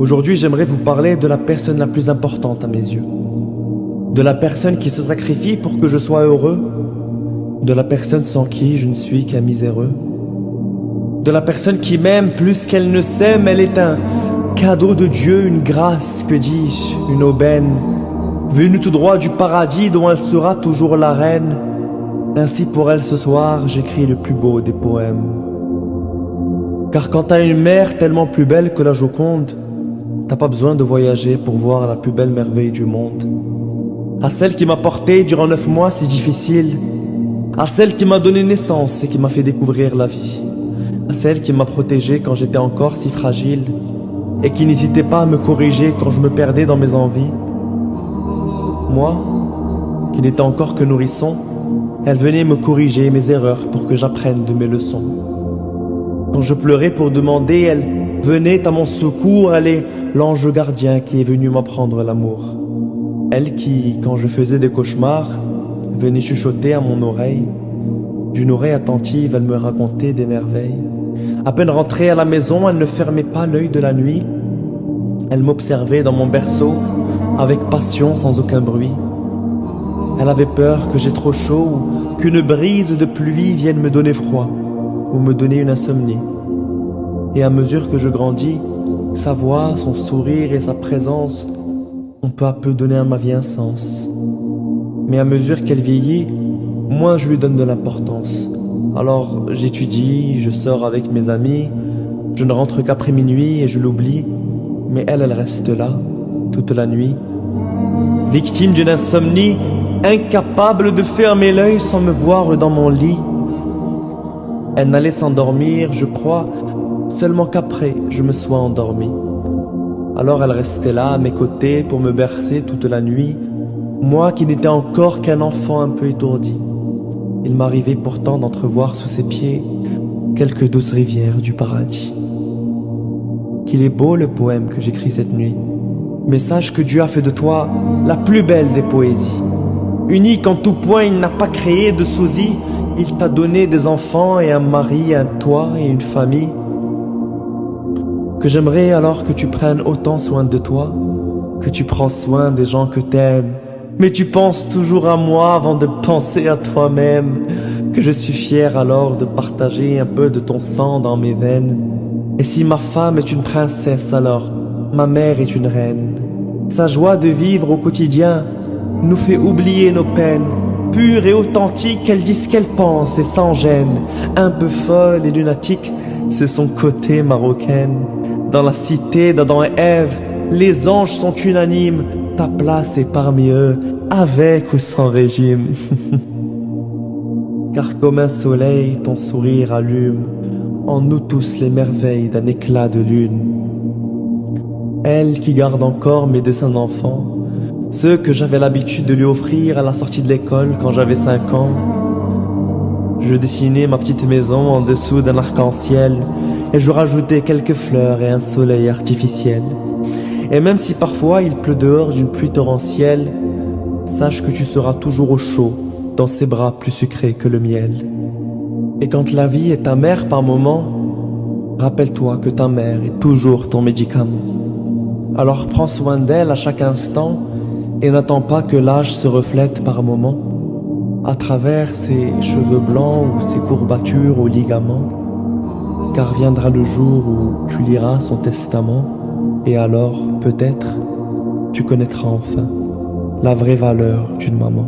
Aujourd'hui, j'aimerais vous parler de la personne la plus importante à mes yeux. De la personne qui se sacrifie pour que je sois heureux. De la personne sans qui je ne suis qu'un miséreux. De la personne qui m'aime plus qu'elle ne s'aime, elle est un cadeau de Dieu, une grâce, que dis-je, une aubaine, venue tout droit du paradis dont elle sera toujours la reine. Ainsi pour elle ce soir, j'écris le plus beau des poèmes. Car quand t'as une mère tellement plus belle que la Joconde, t'as pas besoin de voyager pour voir la plus belle merveille du monde. À celle qui m'a porté durant 9 mois si difficiles, à celle qui m'a donné naissance et qui m'a fait découvrir la vie, à celle qui m'a protégé quand j'étais encore si fragile et qui n'hésitait pas à me corriger quand je me perdais dans mes envies. Moi, qui n'étais encore que nourrisson, elle venait me corriger mes erreurs pour que j'apprenne de mes leçons. Quand je pleurais pour demander, elle venait à mon secours, elle est l'ange gardien qui est venu m'apprendre l'amour. Elle qui, quand je faisais des cauchemars, venait chuchoter à mon oreille. D'une oreille attentive, elle me racontait des merveilles. À peine rentrée à la maison, elle ne fermait pas l'œil de la nuit. Elle m'observait dans mon berceau, avec passion sans aucun bruit. Elle avait peur que j'ai trop chaud ou qu'une brise de pluie vienne me donner froid ou me donner une insomnie. Et à mesure que je grandis, sa voix, son sourire et sa présence ont peu à peu donné à ma vie un sens. Mais à mesure qu'elle vieillit, moins je lui donne de l'importance. Alors j'étudie, je sors avec mes amis, je ne rentre qu'après minuit et je l'oublie, mais elle reste là, toute la nuit. Victime d'une insomnie, incapable de fermer l'œil sans me voir dans mon lit. Elle n'allait s'endormir, je crois, seulement qu'après je me sois endormi. Alors elle restait là à mes côtés pour me bercer toute la nuit, moi qui n'étais encore qu'un enfant un peu étourdi. Il m'arrivait pourtant d'entrevoir sous ses pieds quelques douces rivières du paradis. Qu'il est beau le poème que j'écris cette nuit, mais sache que Dieu a fait de toi la plus belle des poésies. Unique en tout point, il n'a pas créé de sosie, il t'a donné des enfants et un mari, un toit et une famille. Que j'aimerais alors que tu prennes autant soin de toi, que tu prends soin des gens que t'aimes. Mais tu penses toujours à moi avant de penser à toi-même, que je suis fier alors de partager un peu de ton sang dans mes veines. Et si ma femme est une princesse alors, ma mère est une reine. Sa joie de vivre au quotidien nous fait oublier nos peines. Pure et authentique, elle dit ce qu'elle pense et sans gêne. Un peu folle et lunatique, c'est son côté marocaine. Dans la cité d'Adam et Ève, les anges sont unanimes. Ta place est parmi eux, avec ou sans régime. Car comme un soleil, ton sourire allume en nous tous les merveilles d'un éclat de lune. Elle qui garde encore mes dessins d'enfant, ceux que j'avais l'habitude de lui offrir à la sortie de l'école quand j'avais 5 ans. Je dessinais ma petite maison en dessous d'un arc-en-ciel et je rajoutais quelques fleurs et un soleil artificiel. Et même si parfois il pleut dehors d'une pluie torrentielle, sache que tu seras toujours au chaud dans ses bras plus sucrés que le miel. Et quand la vie est amère par moments, rappelle-toi que ta mère est toujours ton médicament. Alors prends soin d'elle à chaque instant et n'attends pas que l'âge se reflète par moments à travers ses cheveux blancs ou ses courbatures aux ligaments. Car viendra le jour où tu liras son testament et alors, peut-être, tu connaîtras enfin la vraie valeur d'une maman.